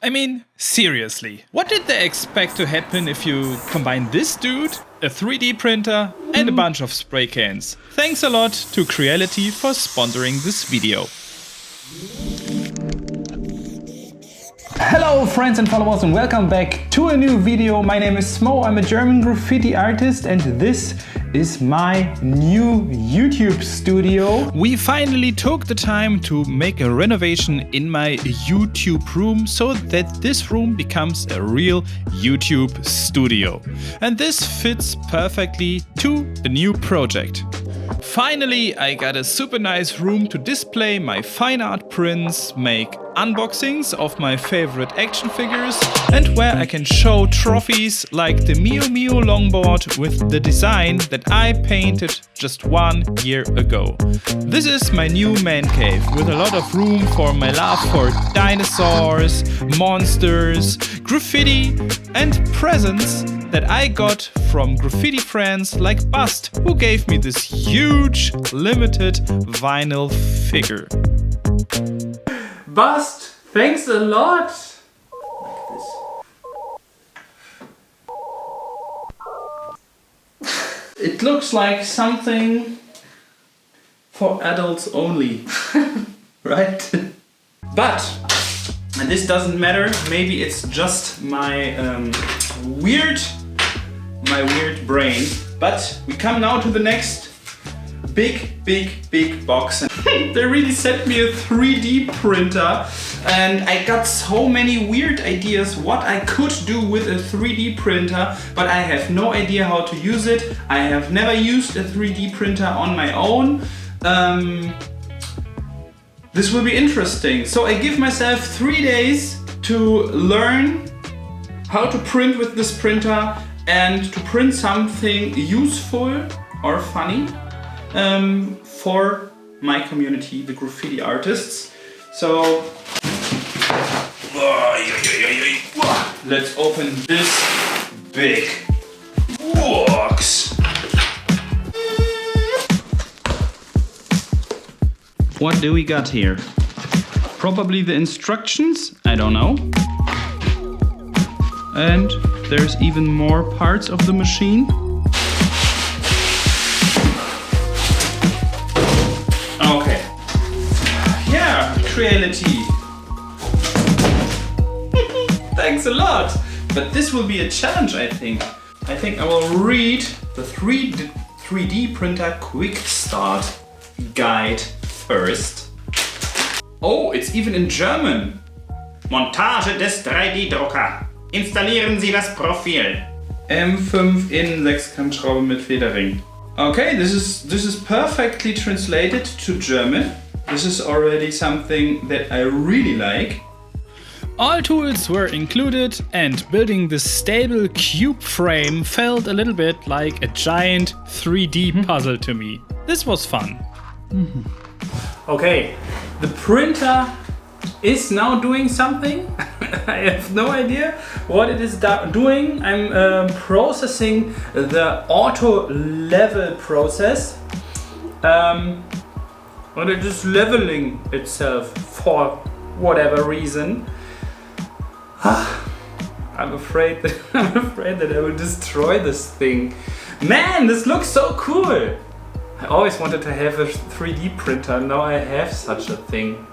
I mean, seriously, what did they expect to happen if you combine this dude, a 3D printer and a bunch of spray cans? Thanks a lot to GRAFFITI for sponsoring this video. Hello friends and followers and welcome back to a new video. My name is Smoe, I'm a German graffiti artist and this is my new YouTube studio. We finally took the time to make a renovation in my YouTube room so that this room becomes a real YouTube studio. And this fits perfectly to the new project. Finally, I got a super nice room to display my fine art prints, make unboxings of my favorite action figures, and where I can show trophies like the Mio Mio longboard with the design that I painted just 1 year ago. This is my new man cave with a lot of room for my love for dinosaurs, monsters, graffiti and presents that I got from graffiti friends like Bust, who gave me this huge limited vinyl figure. Bust, thanks a lot! It looks like something for adults only, right? But, and this doesn't matter, maybe it's just my weird brain, but we come now to the next big box. They really sent me a 3D printer and I got so many weird ideas what I could do with a 3D printer, but I have no idea how to use it. I have never used a 3D printer on my own. This will be interesting. So I give myself 3 days to learn how to print with this printer and to print something useful or funny for my community, the graffiti artists. So let's open this big box. What do we got here? Probably the instructions, I don't know. And there's even more parts of the machine. Okay. Yeah, GRAFFITI. Thanks a lot. But this will be a challenge, I think. I think I will read the 3D printer quick start guide first. Oh, it's even in German. Montage des 3D-Drucker. Installieren Sie das Profil. M5 Innen-Sechskantschraube mit Federring. Okay, this is perfectly translated to German. This is already something that I really like. All tools were included and building the stable cube frame felt a little bit like a giant 3D puzzle to me. This was fun. Okay, the printer is now doing something. I have no idea what it is doing. I'm processing the auto level process. And it is leveling itself for whatever reason. I'm afraid that I will destroy this thing. Man, this looks so cool! I always wanted to have a 3D printer, now I have such a thing.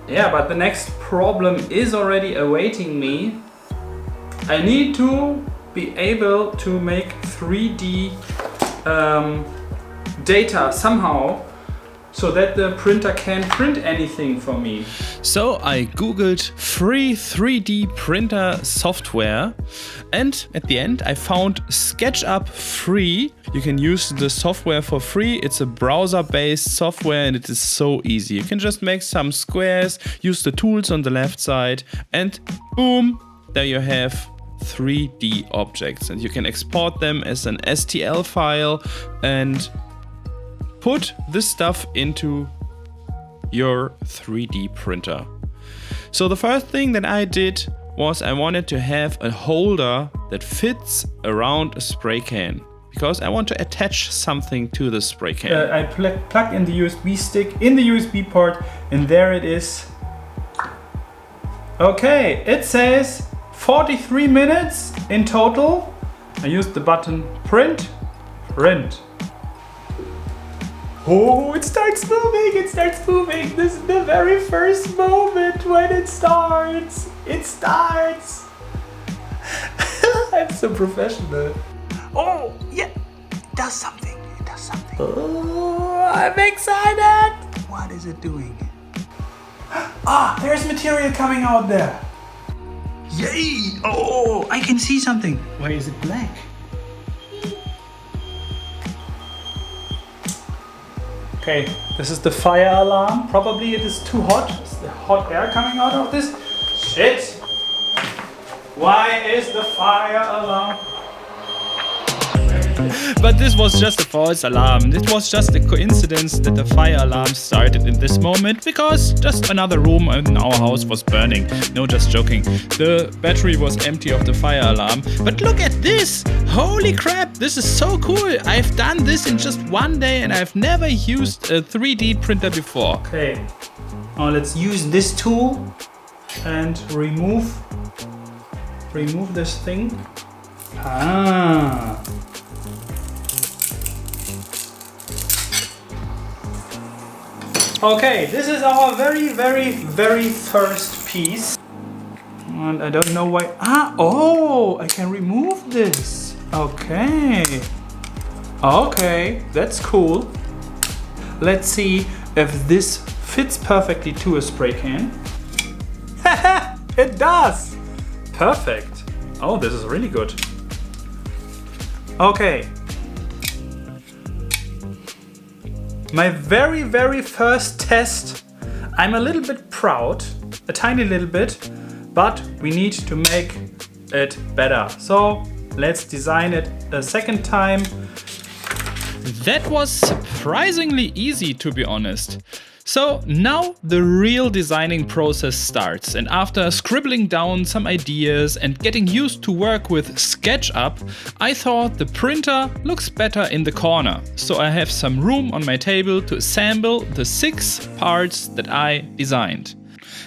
Yeah, but the next problem is already awaiting me. I need to be able to make 3D data somehow so that the printer can print anything for me. So I googled free 3D printer software and at the end I found SketchUp free. You can use the software for free. It's a browser-based software and it is so easy. You can just make some squares, use the tools on the left side and boom, there you have 3D objects and you can export them as an STL file and put this stuff into your 3D printer. So the first thing that I did was I wanted to have a holder that fits around a spray can. because I want to attach something to the spray can. I plug in the USB stick in the USB port, and there it is. Okay, it says 43 minutes in total. I used the button print. Oh, it starts moving, it starts moving. This is the very first moment when it starts. It starts. I'm so professional. Oh, yeah, it does something, it does something. Oh, I'm excited. What is it doing? Ah, there's material coming out there. Yay! Oh, I can see something. Why is it black? Okay, this is the fire alarm. Probably it is too hot. Is the hot air coming out of this? Shit! Why is the fire alarm? But this was just a false alarm. It was just a coincidence that the fire alarm started in this moment because just another room in our house was burning. No, just joking. The battery was empty of the fire alarm. But look at this! Holy crap, this is so cool! I've done this in just one day and I've never used a 3D printer before. Okay, now let's use this tool and remove this thing. Ah. Okay, this is our very first piece. And I don't know why. Ah, oh, I can remove this. Okay. Okay, that's cool. Let's see if this fits perfectly to a spray can. It does! Perfect. Oh, this is really good. Okay. My very first test. I'm a little bit proud, a tiny little bit, but we need to make it better. So let's design it a second time. That was surprisingly easy, to be honest. So now the real designing process starts, and after scribbling down some ideas and getting used to work with SketchUp, I thought the printer looks better in the corner. So I have some room on my table to assemble the 6 parts that I designed.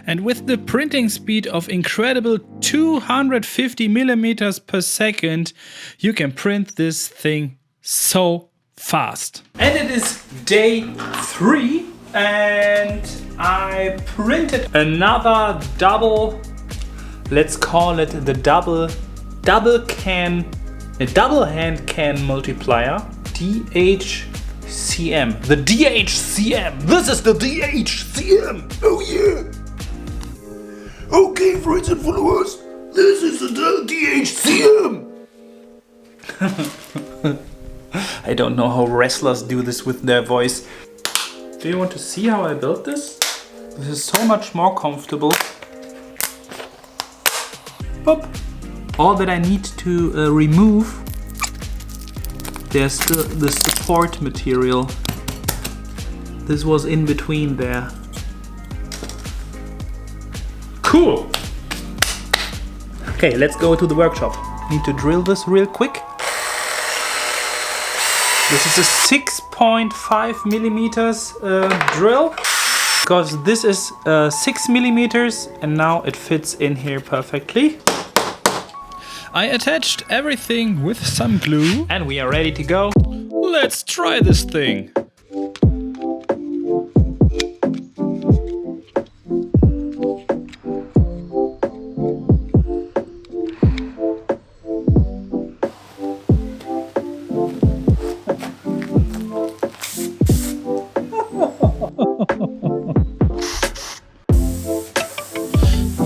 And with the printing speed of incredible 250 millimeters per second, you can print this thing so fast. And it is day 3. And I printed another double, let's call it the double hand can multiplier, DHCM. The DHCM. This is the DHCM. Oh yeah. Okay, friends and followers, this is the DHCM. I don't know how wrestlers do this with their voice. Do you want to see how I built this? This is so much more comfortable. Boop. All that I need to remove, there's the support material. This was in between there. Cool! Okay, let's go to the workshop. Need to drill this real quick. This is a 6.5 millimeters drill, because this is 6 millimeters and now it fits in here perfectly. I attached everything with some glue And we are ready to go. Let's try this thing.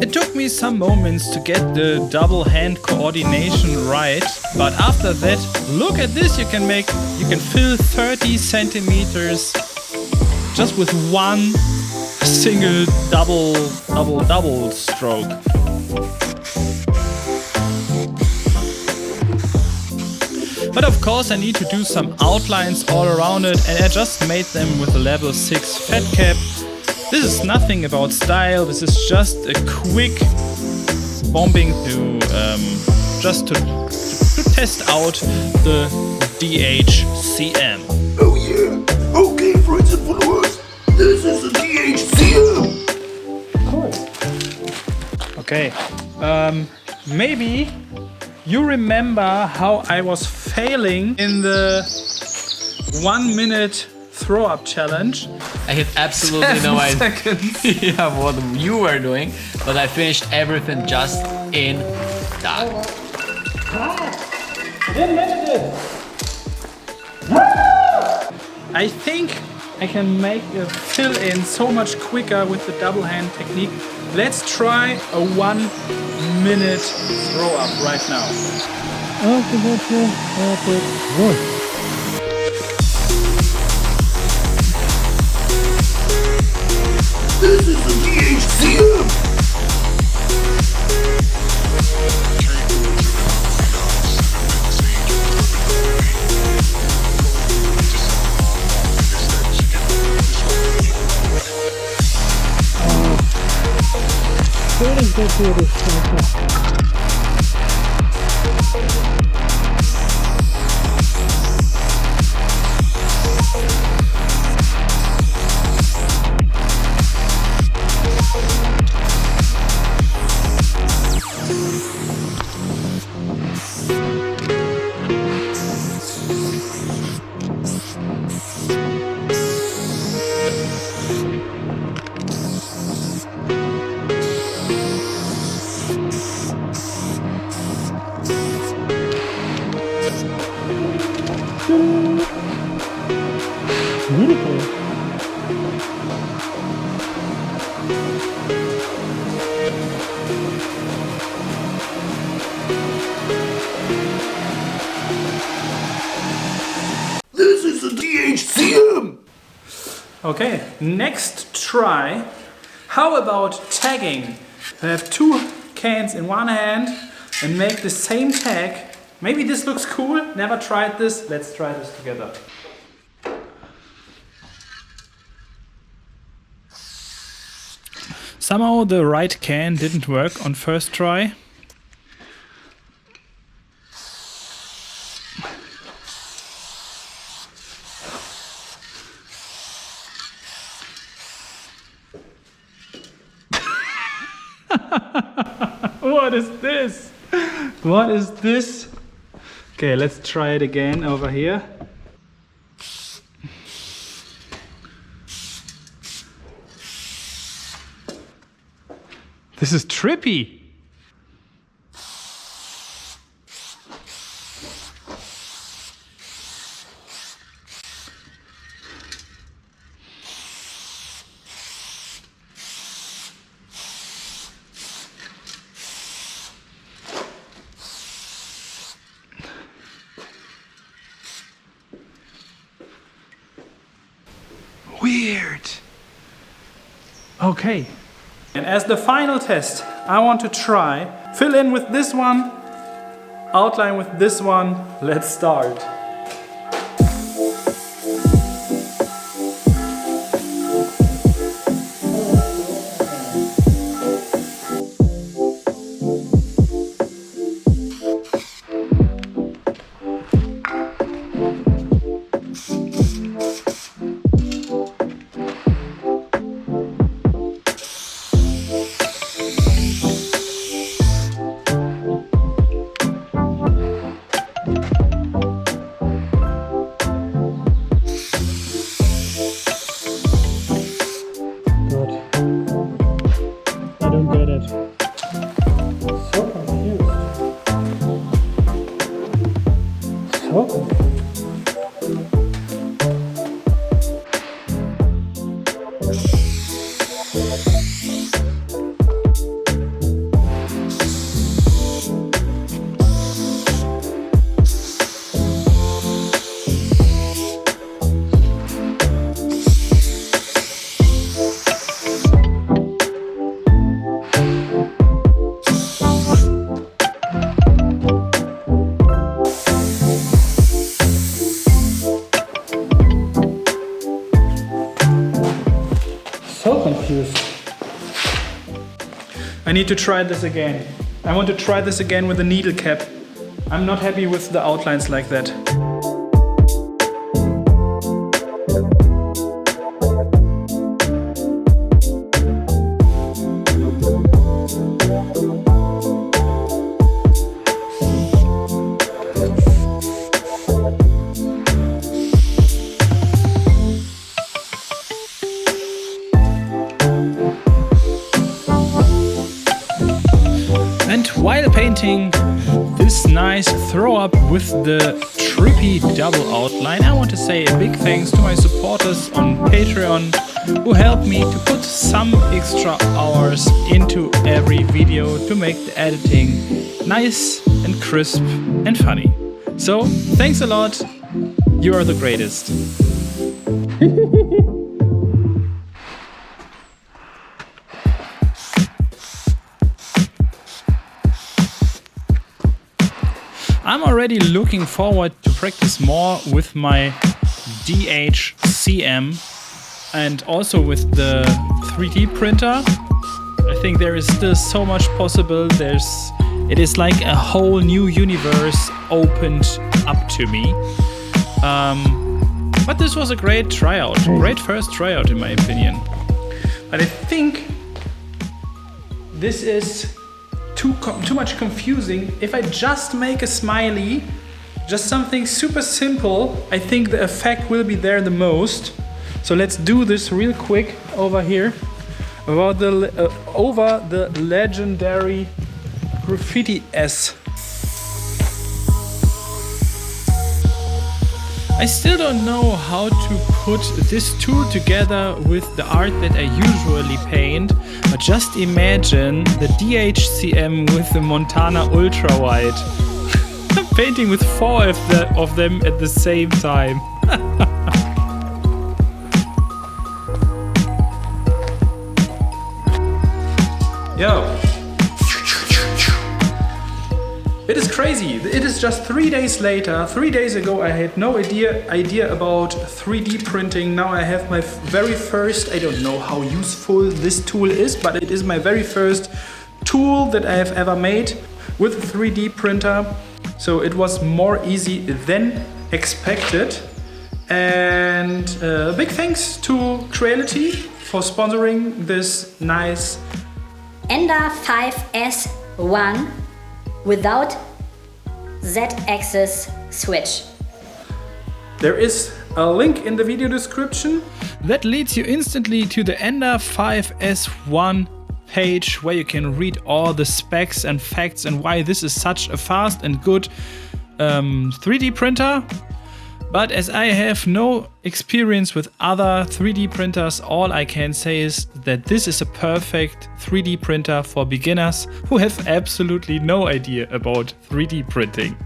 It took me some moments to get the double hand coordination right, but after that, look at this, you can fill 30 centimeters just with one single double stroke. But of course I need to do some outlines all around it, and I just made them with a level 6 fat cap. This is nothing about style, this is just a quick bombing to test out the DHCM. Oh yeah! Okay, friends and followers, this is the DHCM! Cool. Okay. Maybe you remember how I was failing in the 1 minute throw up challenge. I had absolutely no idea Seconds. what you were doing, but I finished everything just in that. I didn't mention it. I think I can make a fill in so much quicker with the double hand technique. Let's try a 1 minute throw up right now. This is the DHCM! This is the DHCM! Okay, next try. How about tagging? I have 2 cans in one hand and make the same tag. Maybe this looks cool. Never tried this. Let's try this together. Somehow the right can didn't work on first try. What is this? What is this? Okay, let's try it again over here. This is trippy. Weird. Okay. And as the final test, I want to try fill in with this one, outline with this one. Let's start. So confused. I need to try this again. I want to try this again with a needle cap. I'm not happy with the outlines like that. nice throw up with the trippy double outline, I want to say a big thanks to my supporters on Patreon who helped me to put some extra hours into every video to make the editing nice and crisp and funny. So, thanks a lot, you are the greatest. I'm already looking forward to practice more with my DHCM and also with the 3D printer. I think there is still so much possible. It is like a whole new universe opened up to me. But this was a great tryout, great first tryout in my opinion. But I think this is too much confusing. If I just make a smiley, just something super simple, I think the effect will be there the most. So let's do this real quick over here about over the legendary Graffiti S. I still don't know how to put this tool together with the art that I usually paint, but just imagine the DHCM with the Montana Ultra Wide. I'm painting with 4 of them at the same time. Yo. It is crazy. It is just 3 days later. 3 days ago I had no idea about 3D printing. Now I have my very first, I don't know how useful this tool is, but it is my very first tool that I have ever made with a 3D printer. So it was more easy than expected. And big thanks to Creality for sponsoring this nice Ender-5 S1 without Z-axis switch. There is a link in the video description that leads you instantly to the Ender-5 S1 page where you can read all the specs and facts and why this is such a fast and good 3D printer. But as I have no experience with other 3D printers, all I can say is that this is a perfect 3D printer for beginners who have absolutely no idea about 3D printing.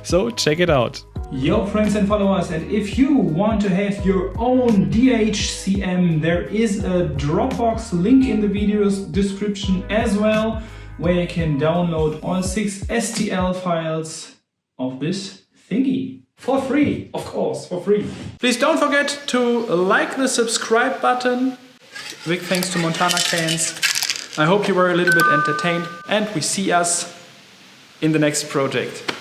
So check it out. Yo friends and followers, and if you want to have your own DHCM, there is a Dropbox link in the video's description as well, where you can download all 6 STL files of this thingy. For free, of course, for free. Please don't forget to like the subscribe button. Big thanks to Montana Cans. I hope you were a little bit entertained and we see us in the next project.